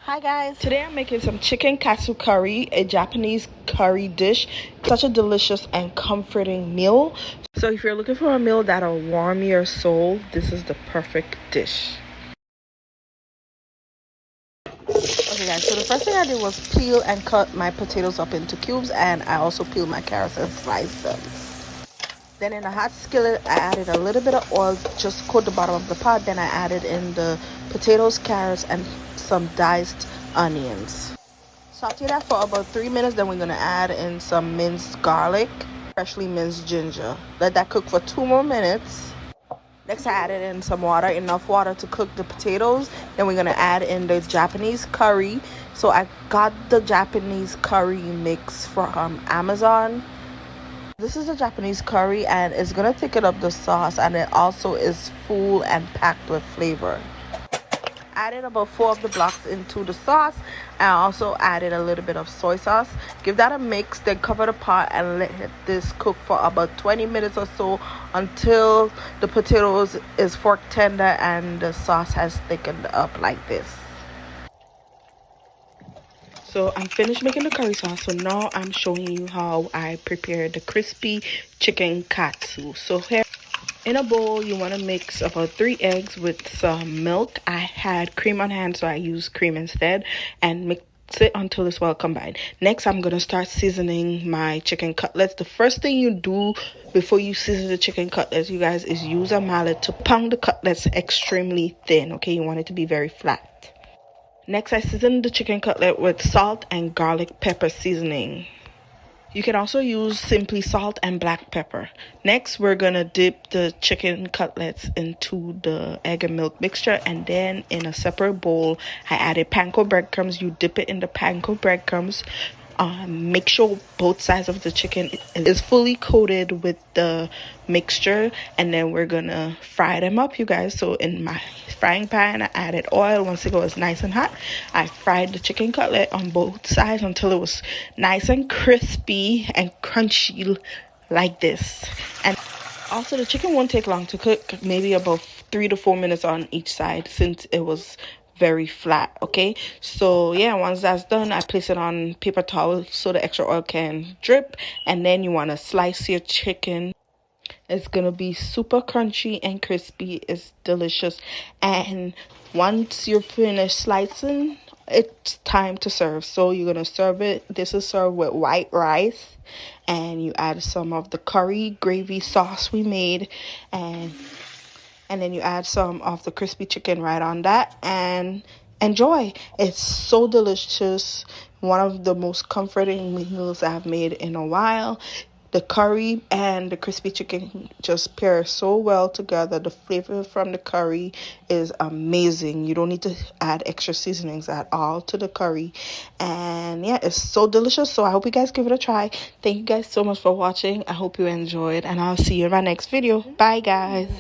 Hi guys, today I'm making some chicken katsu curry, a Japanese curry dish. Such a delicious and comforting meal. So if you're looking for a meal that'll warm your soul, this is the perfect dish. Okay guys, so the first thing I did was peel and cut my potatoes up into cubes, and I also peeled my carrots and sliced them. Then in a hot skillet, I added a little bit of oil, just coat the bottom of the pot. Then I added in the potatoes, carrots, and some diced onions. Saute that for about 3 minutes. Then we're going to add in some minced garlic, freshly minced ginger. Let that cook for 2 more minutes. Next, I added in some water, enough water to cook the potatoes. Then we're going to add in the Japanese curry. So I got the Japanese curry mix from Amazon. This is a Japanese curry, and it's going to thicken up the sauce, and it also is full and packed with flavor. Added about 4 of the blocks into the sauce. I also added a little bit of soy sauce. Give that a mix, then cover the pot and let this cook for about 20 minutes or so until the potatoes is fork tender and the sauce has thickened up like this. So I'm finished making the curry sauce. So now I'm showing you how I prepare the crispy chicken katsu. So here in a bowl, you want to mix about 3 eggs with some milk. I had cream on hand, so I used cream instead, and mix it until it's well combined. Next, I'm going to start seasoning my chicken cutlets. The first thing you do before you season the chicken cutlets, you guys, is use a mallet to pound the cutlets extremely thin. Okay, you want it to be very flat. Next, I seasoned the chicken cutlet with salt and garlic pepper seasoning. You can also use simply salt and black pepper. Next, we're going to dip the chicken cutlets into the egg and milk mixture, and then in a separate bowl, I added Panko breadcrumbs. You dip it in the Panko breadcrumbs. Make sure both sides of the chicken is fully coated with the mixture, and then we're going to fry them up, you guys. So in my frying pan, I added oil. Once it was nice and hot, I fried the chicken cutlet on both sides until it was nice and crispy and crunchy like this. And also, the chicken won't take long to cook, maybe about 3 to 4 minutes on each side, since it was very flat. Okay, so yeah, once that's done, I place it on paper towel so the extra oil can drip, and then you want to slice your chicken. It's gonna be super crunchy and crispy. It's delicious. And once you're finished slicing, it's time to serve. So you're gonna serve it. This is served with white rice, and you add some of the curry gravy sauce we made, and then you add some of the crispy chicken right on that, and enjoy. It's so delicious. One of the most comforting meals I've made in a while. The curry and the crispy chicken just pair so well together. The flavor from the curry is amazing. You don't need to add extra seasonings at all to the curry. And yeah, it's so delicious. So I hope you guys give it a try. Thank you guys so much for watching. I hope you enjoyed, and I'll see you in my next video. Bye guys.